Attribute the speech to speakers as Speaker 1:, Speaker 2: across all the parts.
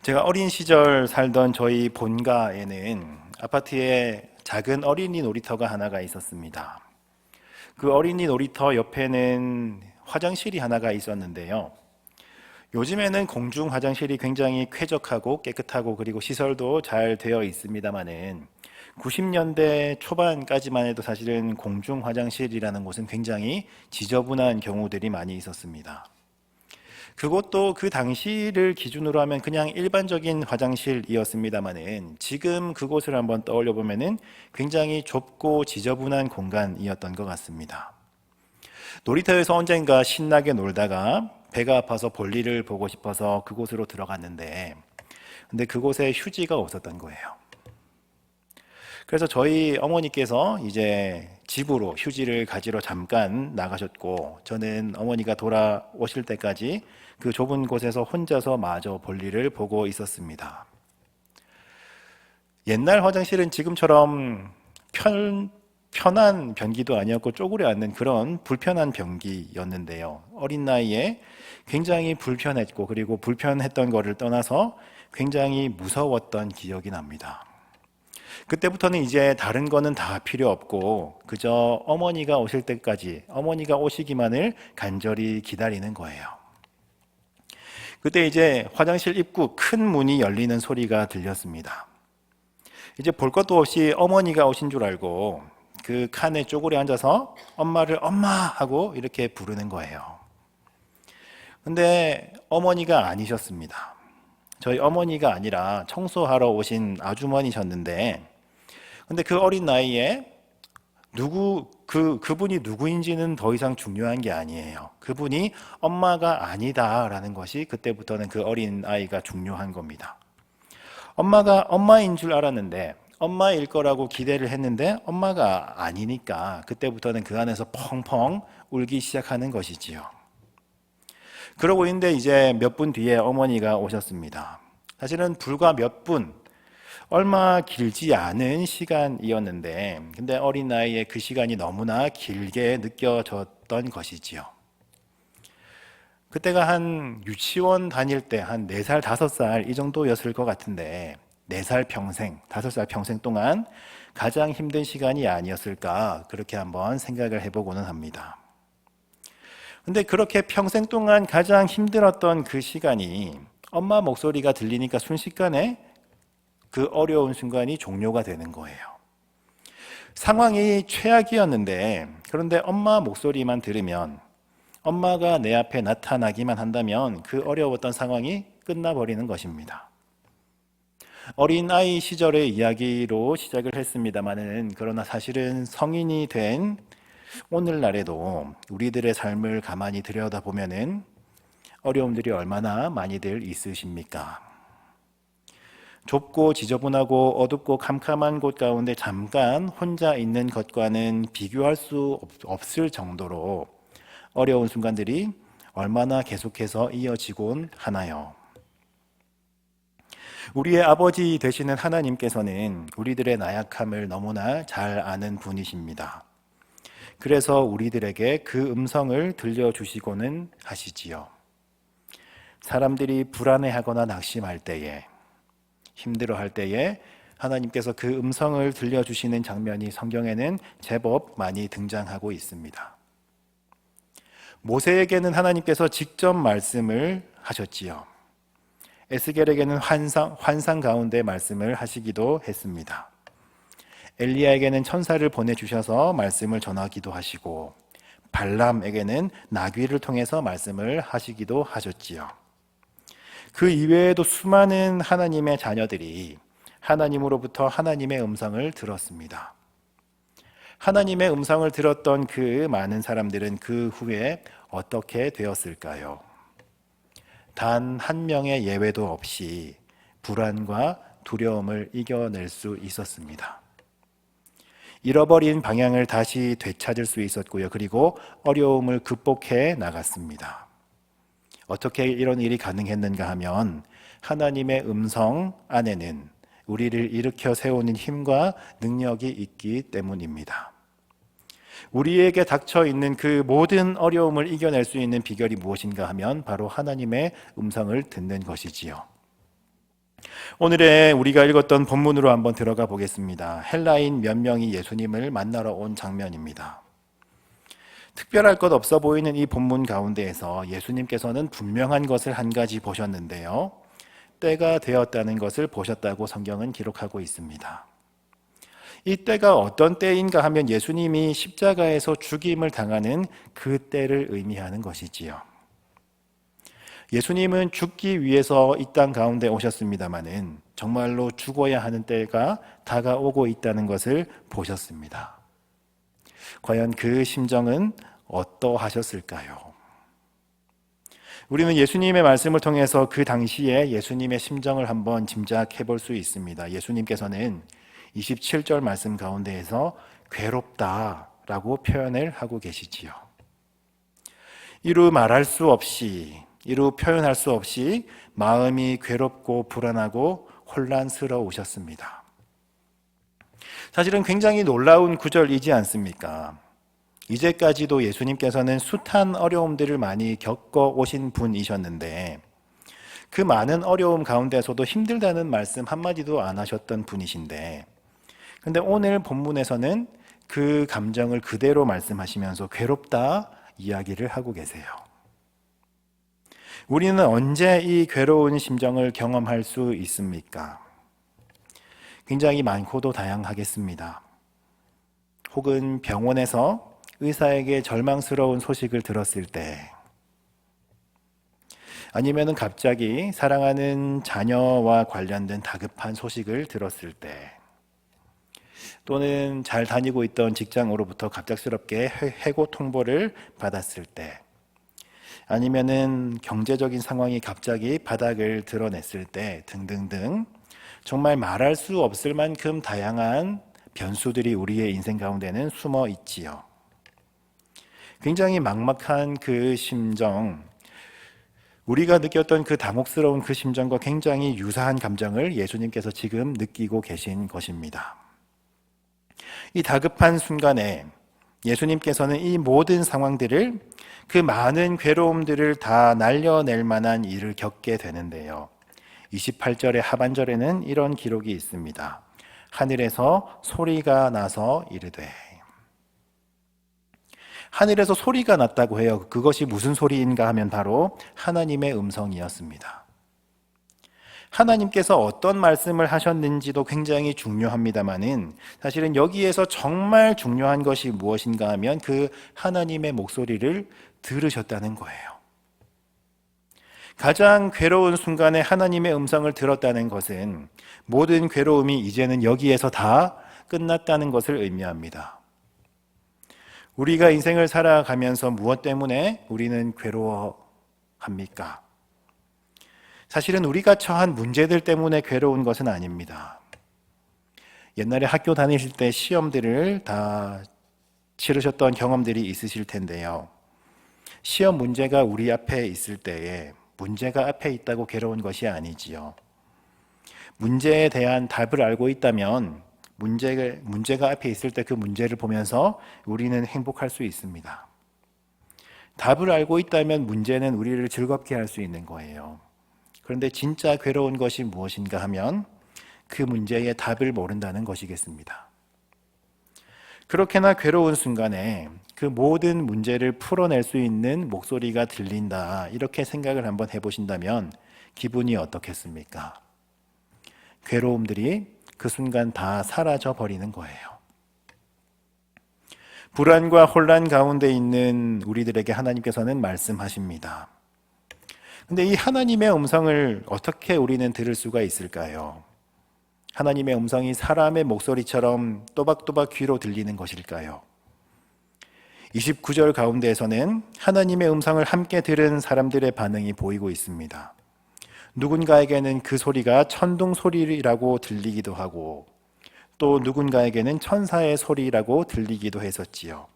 Speaker 1: 제가 어린 시절 살던 저희 본가에는 아파트에 작은 어린이 놀이터가 하나가 있었습니다. 그 어린이 놀이터 옆에는 화장실이 하나가 있었는데요. 요즘에는 공중 화장실이 굉장히 쾌적하고 깨끗하고 그리고 시설도 잘 되어 있습니다만은 90년대 초반까지만 해도 사실은 공중 화장실이라는 곳은 굉장히 지저분한 경우들이 많이 있었습니다. 그것도 그 당시를 기준으로 하면 그냥 일반적인 화장실이었습니다만은 지금 그곳을 한번 떠올려 보면은 굉장히 좁고 지저분한 공간이었던 것 같습니다. 놀이터에서 언젠가 신나게 놀다가 배가 아파서 볼일을 보고 싶어서 그곳으로 들어갔는데 근데 그곳에 휴지가 없었던 거예요. 그래서 저희 어머니께서 이제 집으로 휴지를 가지러 잠깐 나가셨고 저는 어머니가 돌아오실 때까지 그 좁은 곳에서 혼자서 마저 볼일을 보고 있었습니다. 옛날 화장실은 지금처럼 편한 변기도 아니었고 쪼그려 앉는 그런 불편한 변기였는데요. 어린 나이에 굉장히 불편했고 그리고 불편했던 것을 떠나서 굉장히 무서웠던 기억이 납니다. 그때부터는 이제 다른 거는 다 필요 없고 그저 어머니가 오실 때까지 어머니가 오시기만을 간절히 기다리는 거예요. 그때 이제 화장실 입구 큰 문이 열리는 소리가 들렸습니다. 이제 볼 것도 없이 어머니가 오신 줄 알고 그 칸에 쪼그려 앉아서 엄마를 엄마 하고 이렇게 부르는 거예요. 근데 어머니가 아니셨습니다. 저희 어머니가 아니라 청소하러 오신 아주머니셨는데 근데 그 어린 나이에 그분이 누구인지는 더 이상 중요한 게 아니에요. 그분이 엄마가 아니다라는 것이 그때부터는 그 어린 아이가 중요한 겁니다. 엄마가 엄마인 줄 알았는데 엄마일 거라고 기대를 했는데 엄마가 아니니까 그때부터는 그 안에서 펑펑 울기 시작하는 것이지요. 그러고 있는데 이제 몇 분 뒤에 어머니가 오셨습니다. 사실은 불과 몇 분, 얼마 길지 않은 시간이었는데 근데 어린 나이에 그 시간이 너무나 길게 느껴졌던 것이지요. 그때가 한 유치원 다닐 때 한 4살, 5살 이 정도였을 것 같은데 4살 평생, 5살 평생 동안 가장 힘든 시간이 아니었을까 그렇게 한번 생각을 해보고는 합니다. 근데 그렇게 평생 동안 가장 힘들었던 그 시간이 엄마 목소리가 들리니까 순식간에 그 어려운 순간이 종료가 되는 거예요. 상황이 최악이었는데 그런데 엄마 목소리만 들으면 엄마가 내 앞에 나타나기만 한다면 그 어려웠던 상황이 끝나버리는 것입니다. 어린아이 시절의 이야기로 시작을 했습니다마는 그러나 사실은 성인이 된 오늘날에도 우리들의 삶을 가만히 들여다보면은 어려움들이 얼마나 많이들 있으십니까? 좁고 지저분하고 어둡고 캄캄한 곳 가운데 잠깐 혼자 있는 것과는 비교할 수 없을 정도로 어려운 순간들이 얼마나 계속해서 이어지곤 하나요? 우리의 아버지 되시는 하나님께서는 우리들의 나약함을 너무나 잘 아는 분이십니다. 그래서 우리들에게 그 음성을 들려주시고는 하시지요. 사람들이 불안해하거나 낙심할 때에 힘들어할 때에 하나님께서 그 음성을 들려주시는 장면이 성경에는 제법 많이 등장하고 있습니다. 모세에게는 하나님께서 직접 말씀을 하셨지요. 에스겔에게는 환상 가운데 말씀을 하시기도 했습니다. 엘리야에게는 천사를 보내주셔서 말씀을 전하기도 하시고 발람에게는 나귀를 통해서 말씀을 하시기도 하셨지요. 그 이외에도 수많은 하나님의 자녀들이 하나님으로부터 하나님의 음성을 들었습니다. 하나님의 음성을 들었던 그 많은 사람들은 그 후에 어떻게 되었을까요? 단 한 명의 예외도 없이 불안과 두려움을 이겨낼 수 있었습니다. 잃어버린 방향을 다시 되찾을 수 있었고요. 그리고 어려움을 극복해 나갔습니다. 어떻게 이런 일이 가능했는가 하면 하나님의 음성 안에는 우리를 일으켜 세우는 힘과 능력이 있기 때문입니다. 우리에게 닥쳐 있는 그 모든 어려움을 이겨낼 수 있는 비결이 무엇인가 하면 바로 하나님의 음성을 듣는 것이지요. 오늘의 우리가 읽었던 본문으로 한번 들어가 보겠습니다. 헬라인 몇 명이 예수님을 만나러 온 장면입니다. 특별할 것 없어 보이는 이 본문 가운데에서 예수님께서는 분명한 것을 한 가지 보셨는데요. 때가 되었다는 것을 보셨다고 성경은 기록하고 있습니다. 이 때가 어떤 때인가 하면 예수님이 십자가에서 죽임을 당하는 그 때를 의미하는 것이지요. 예수님은 죽기 위해서 이 땅 가운데 오셨습니다마는 정말로 죽어야 하는 때가 다가오고 있다는 것을 보셨습니다. 과연 그 심정은 어떠하셨을까요? 우리는 예수님의 말씀을 통해서 그 당시에 예수님의 심정을 한번 짐작해 볼 수 있습니다. 예수님께서는 27절 말씀 가운데에서 괴롭다라고 표현을 하고 계시지요. 이루 말할 수 없이, 이루 표현할 수 없이 마음이 괴롭고 불안하고 혼란스러우셨습니다. 사실은 굉장히 놀라운 구절이지 않습니까? 이제까지도 예수님께서는 숱한 어려움들을 많이 겪어 오신 분이셨는데 그 많은 어려움 가운데서도 힘들다는 말씀 한마디도 안 하셨던 분이신데 근데 오늘 본문에서는 그 감정을 그대로 말씀하시면서 괴롭다 이야기를 하고 계세요. 우리는 언제 이 괴로운 심정을 경험할 수 있습니까? 굉장히 많고도 다양하겠습니다. 혹은 병원에서 의사에게 절망스러운 소식을 들었을 때, 아니면 갑자기 사랑하는 자녀와 관련된 다급한 소식을 들었을 때, 또는 잘 다니고 있던 직장으로부터 갑작스럽게 해고 통보를 받았을 때, 아니면은 경제적인 상황이 갑자기 바닥을 드러냈을 때 등등등 정말 말할 수 없을 만큼 다양한 변수들이 우리의 인생 가운데는 숨어 있지요. 굉장히 막막한 그 심정, 우리가 느꼈던 그 당혹스러운 그 심정과 굉장히 유사한 감정을 예수님께서 지금 느끼고 계신 것입니다. 이 다급한 순간에 예수님께서는 이 모든 상황들을, 그 많은 괴로움들을 다 날려낼 만한 일을 겪게 되는데요. 28절의 하반절에는 이런 기록이 있습니다. 하늘에서 소리가 나서 이르되. 하늘에서 소리가 났다고 해요. 그것이 무슨 소리인가 하면 바로 하나님의 음성이었습니다. 하나님께서 어떤 말씀을 하셨는지도 굉장히 중요합니다만은 사실은 여기에서 정말 중요한 것이 무엇인가 하면 그 하나님의 목소리를 들으셨다는 거예요. 가장 괴로운 순간에 하나님의 음성을 들었다는 것은 모든 괴로움이 이제는 여기에서 다 끝났다는 것을 의미합니다. 우리가 인생을 살아가면서 무엇 때문에 우리는 괴로워합니까? 사실은 우리가 처한 문제들 때문에 괴로운 것은 아닙니다. 옛날에 학교 다니실 때 시험들을 다 치르셨던 경험들이 있으실 텐데요. 시험 문제가 우리 앞에 있을 때에 문제가 앞에 있다고 괴로운 것이 아니지요. 문제에 대한 답을 알고 있다면 문제가 앞에 있을 때 그 문제를 보면서 우리는 행복할 수 있습니다. 답을 알고 있다면 문제는 우리를 즐겁게 할 수 있는 거예요. 그런데 진짜 괴로운 것이 무엇인가 하면 그 문제의 답을 모른다는 것이겠습니다. 그렇게나 괴로운 순간에 그 모든 문제를 풀어낼 수 있는 목소리가 들린다, 이렇게 생각을 한번 해보신다면 기분이 어떻겠습니까? 괴로움들이 그 순간 다 사라져 버리는 거예요. 불안과 혼란 가운데 있는 우리들에게 하나님께서는 말씀하십니다. 근데 이 하나님의 음성을 어떻게 우리는 들을 수가 있을까요? 하나님의 음성이 사람의 목소리처럼 또박또박 귀로 들리는 것일까요? 29절 가운데에서는 하나님의 음성을 함께 들은 사람들의 반응이 보이고 있습니다. 누군가에게는 그 소리가 천둥 소리라고 들리기도 하고 또 누군가에게는 천사의 소리라고 들리기도 했었지요.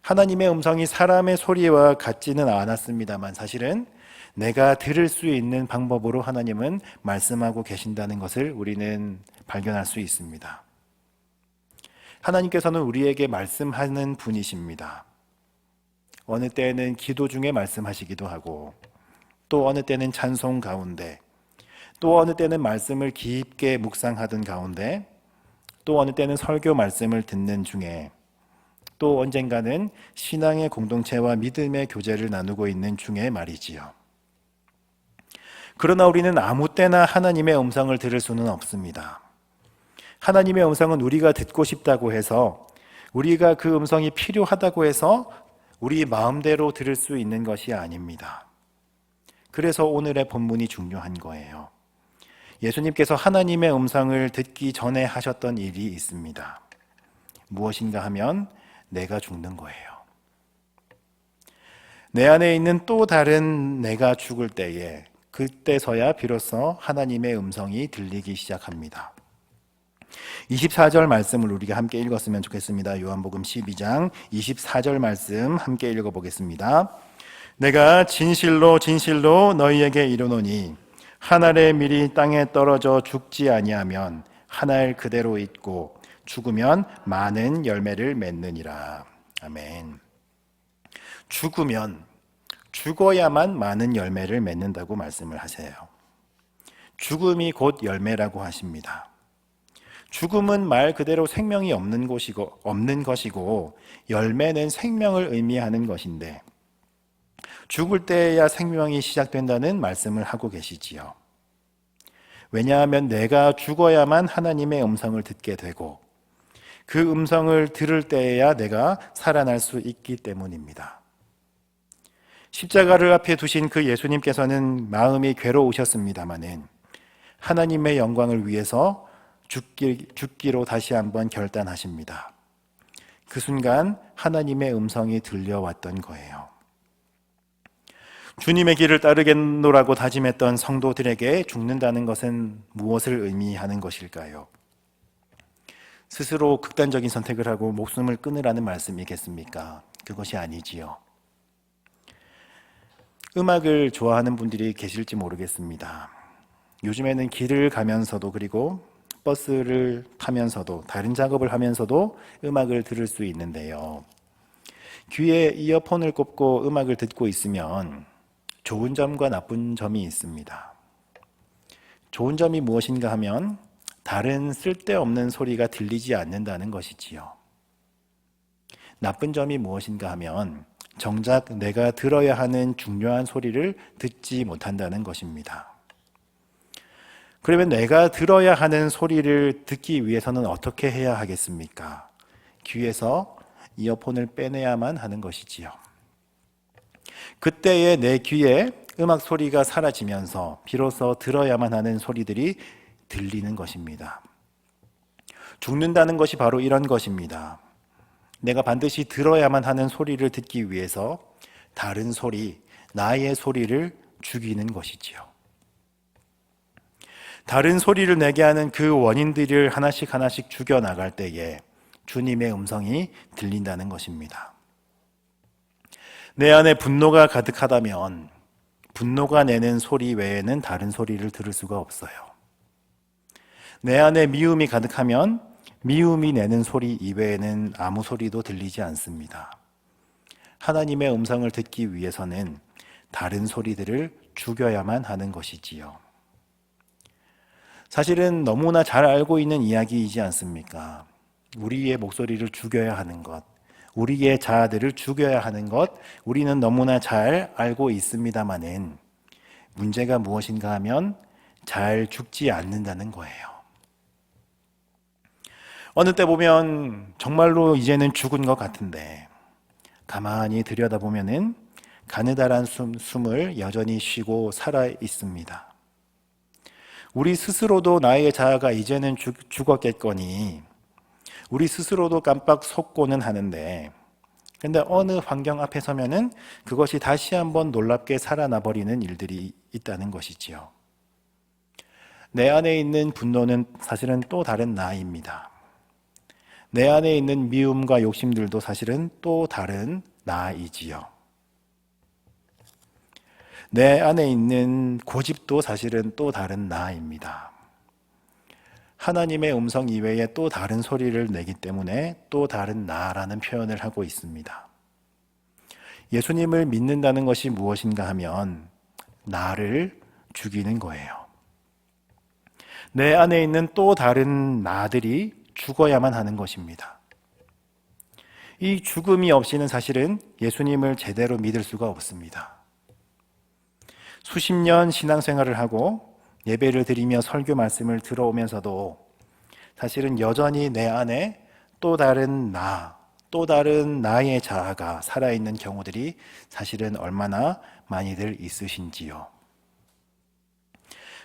Speaker 1: 하나님의 음성이 사람의 소리와 같지는 않았습니다만 사실은 내가 들을 수 있는 방법으로 하나님은 말씀하고 계신다는 것을 우리는 발견할 수 있습니다. 하나님께서는 우리에게 말씀하는 분이십니다. 어느 때에는 기도 중에 말씀하시기도 하고 또 어느 때는 찬송 가운데, 또 어느 때는 말씀을 깊게 묵상하던 가운데, 또 어느 때는 설교 말씀을 듣는 중에, 또 언젠가는 신앙의 공동체와 믿음의 교제를 나누고 있는 중에 말이지요. 그러나 우리는 아무 때나 하나님의 음성을 들을 수는 없습니다. 하나님의 음성은 우리가 듣고 싶다고 해서, 우리가 그 음성이 필요하다고 해서 우리 마음대로 들을 수 있는 것이 아닙니다. 그래서 오늘의 본문이 중요한 거예요. 예수님께서 하나님의 음성을 듣기 전에 하셨던 일이 있습니다. 무엇인가 하면 내가 죽는 거예요. 내 안에 있는 또 다른 내가 죽을 때에, 그때서야 비로소 하나님의 음성이 들리기 시작합니다. 24절 말씀을 우리가 함께 읽었으면 좋겠습니다. 요한복음 12장 24절 말씀 함께 읽어보겠습니다. 내가 진실로 진실로 너희에게 이르노니 한 알의 밀이 땅에 떨어져 죽지 아니하면 한 알 그대로 있고 죽으면 많은 열매를 맺느니라. 아멘. 죽어야만 많은 열매를 맺는다고 말씀을 하세요. 죽음이 곧 열매라고 하십니다. 죽음은 말 그대로 생명이 없는 것이고 열매는 생명을 의미하는 것인데, 죽을 때야 생명이 시작된다는 말씀을 하고 계시지요. 왜냐하면 내가 죽어야만 하나님의 음성을 듣게 되고 그 음성을 들을 때에야 내가 살아날 수 있기 때문입니다. 십자가를 앞에 두신 그 예수님께서는 마음이 괴로우셨습니다마는 하나님의 영광을 위해서 죽기로 다시 한번 결단하십니다. 그 순간 하나님의 음성이 들려왔던 거예요. 주님의 길을 따르겠노라고 다짐했던 성도들에게 죽는다는 것은 무엇을 의미하는 것일까요? 스스로 극단적인 선택을 하고 목숨을 끊으라는 말씀이겠습니까? 그것이 아니지요. 음악을 좋아하는 분들이 계실지 모르겠습니다. 요즘에는 길을 가면서도, 그리고 버스를 타면서도, 다른 작업을 하면서도 음악을 들을 수 있는데요. 귀에 이어폰을 꽂고 음악을 듣고 있으면 좋은 점과 나쁜 점이 있습니다. 좋은 점이 무엇인가 하면 다른 쓸데없는 소리가 들리지 않는다는 것이지요. 나쁜 점이 무엇인가 하면 정작 내가 들어야 하는 중요한 소리를 듣지 못한다는 것입니다. 그러면 내가 들어야 하는 소리를 듣기 위해서는 어떻게 해야 하겠습니까? 귀에서 이어폰을 빼내야만 하는 것이지요. 그때의 내 귀에 음악 소리가 사라지면서 비로소 들어야만 하는 소리들이 들리는 것입니다. 죽는다는 것이 바로 이런 것입니다. 내가 반드시 들어야만 하는 소리를 듣기 위해서 다른 소리, 나의 소리를 죽이는 것이지요. 다른 소리를 내게 하는 그 원인들을 하나씩 하나씩 죽여나갈 때에 주님의 음성이 들린다는 것입니다. 내 안에 분노가 가득하다면 분노가 내는 소리 외에는 다른 소리를 들을 수가 없어요. 내 안에 미움이 가득하면 미움이 내는 소리 이외에는 아무 소리도 들리지 않습니다. 하나님의 음성을 듣기 위해서는 다른 소리들을 죽여야만 하는 것이지요. 사실은 너무나 잘 알고 있는 이야기이지 않습니까? 우리의 목소리를 죽여야 하는 것, 우리의 자아들을 죽여야 하는 것, 우리는 너무나 잘 알고 있습니다마는 문제가 무엇인가 하면 잘 죽지 않는다는 거예요. 어느 때 보면 정말로 이제는 죽은 것 같은데 가만히 들여다보면은 가느다란 숨을 여전히 쉬고 살아 있습니다. 우리 스스로도 나의 자아가 이제는 죽었겠거니 우리 스스로도 깜빡 속고는 하는데, 근데 어느 환경 앞에 서면은 그것이 다시 한번 놀랍게 살아나 버리는 일들이 있다는 것이지요. 내 안에 있는 분노는 사실은 또 다른 나입니다. 내 안에 있는 미움과 욕심들도 사실은 또 다른 나이지요. 내 안에 있는 고집도 사실은 또 다른 나입니다. 하나님의 음성 이외에 또 다른 소리를 내기 때문에 또 다른 나라는 표현을 하고 있습니다. 예수님을 믿는다는 것이 무엇인가 하면 나를 죽이는 거예요. 내 안에 있는 또 다른 나들이 죽어야만 하는 것입니다. 이 죽음이 없이는 사실은 예수님을 제대로 믿을 수가 없습니다. 수십 년 신앙생활을 하고 예배를 드리며 설교 말씀을 들어오면서도 사실은 여전히 내 안에 또 다른 나, 또 다른 나의 자아가 살아있는 경우들이 사실은 얼마나 많이들 있으신지요.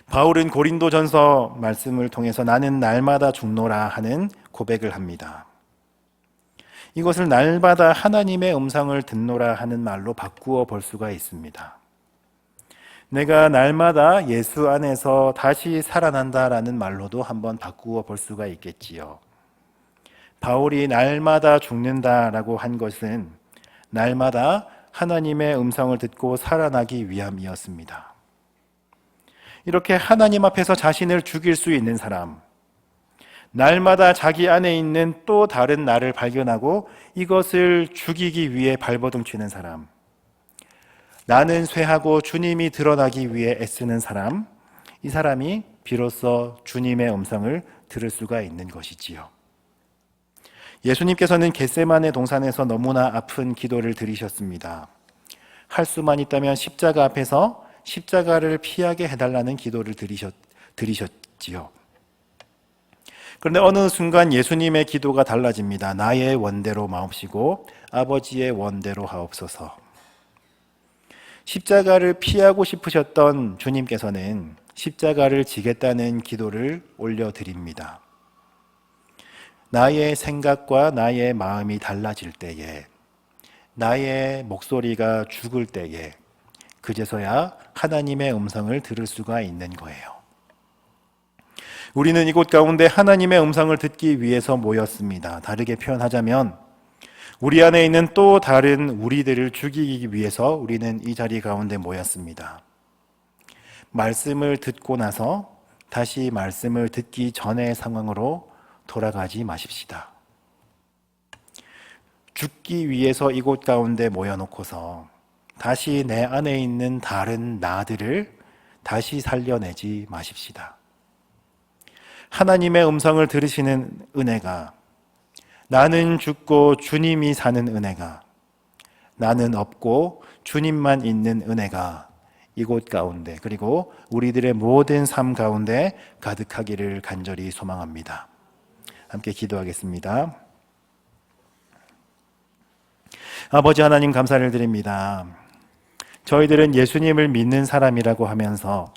Speaker 1: 바울은 고린도전서 말씀을 통해서 나는 날마다 죽노라 하는 고백을 합니다. 이것을 날마다 하나님의 음성을 듣노라 하는 말로 바꾸어 볼 수가 있습니다. 내가 날마다 예수 안에서 다시 살아난다라는 말로도 한번 바꾸어 볼 수가 있겠지요. 바울이 날마다 죽는다라고 한 것은 날마다 하나님의 음성을 듣고 살아나기 위함이었습니다. 이렇게 하나님 앞에서 자신을 죽일 수 있는 사람, 날마다 자기 안에 있는 또 다른 나를 발견하고 이것을 죽이기 위해 발버둥 치는 사람, 나는 쇠하고 주님이 드러나기 위해 애쓰는 사람, 이 사람이 비로소 주님의 음성을 들을 수가 있는 것이지요. 예수님께서는 겟세마네 동산에서 너무나 아픈 기도를 드리셨습니다. 할 수만 있다면 십자가 앞에서 십자가를 피하게 해달라는 기도를 드리셨지요. 그런데 어느 순간 예수님의 기도가 달라집니다. 나의 원대로 마옵시고 아버지의 원대로 하옵소서. 십자가를 피하고 싶으셨던 주님께서는 십자가를 지겠다는 기도를 올려드립니다. 나의 생각과 나의 마음이 달라질 때에, 나의 목소리가 죽을 때에 그제서야 하나님의 음성을 들을 수가 있는 거예요. 우리는 이곳 가운데 하나님의 음성을 듣기 위해서 모였습니다. 다르게 표현하자면 우리 안에 있는 또 다른 우리들을 죽이기 위해서 우리는 이 자리 가운데 모였습니다. 말씀을 듣고 나서 다시 말씀을 듣기 전의 상황으로 돌아가지 마십시다. 죽기 위해서 이곳 가운데 모여놓고서 다시 내 안에 있는 다른 나들을 다시 살려내지 마십시다. 하나님의 음성을 들으시는 은혜가, 나는 죽고 주님이 사는 은혜가, 나는 없고 주님만 있는 은혜가 이곳 가운데 그리고 우리들의 모든 삶 가운데 가득하기를 간절히 소망합니다. 함께 기도하겠습니다. 아버지 하나님 감사를 드립니다. 저희들은 예수님을 믿는 사람이라고 하면서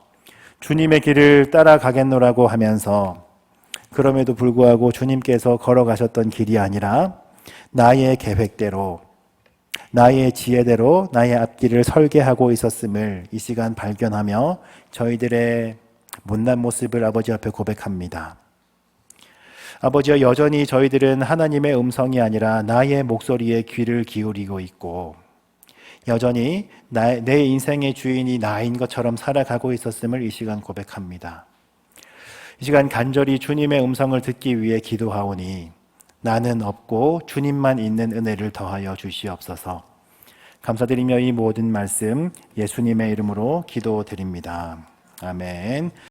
Speaker 1: 주님의 길을 따라가겠노라고 하면서 그럼에도 불구하고 주님께서 걸어가셨던 길이 아니라 나의 계획대로, 나의 지혜대로 나의 앞길을 설계하고 있었음을 이 시간 발견하며 저희들의 못난 모습을 아버지 앞에 고백합니다. 아버지여, 여전히 저희들은 하나님의 음성이 아니라 나의 목소리에 귀를 기울이고 있고 여전히 내 인생의 주인이 나인 것처럼 살아가고 있었음을 이 시간 고백합니다. 이 시간 간절히 주님의 음성을 듣기 위해 기도하오니 나는 없고 주님만 있는 은혜를 더하여 주시옵소서. 감사드리며 이 모든 말씀 예수님의 이름으로 기도드립니다. 아멘.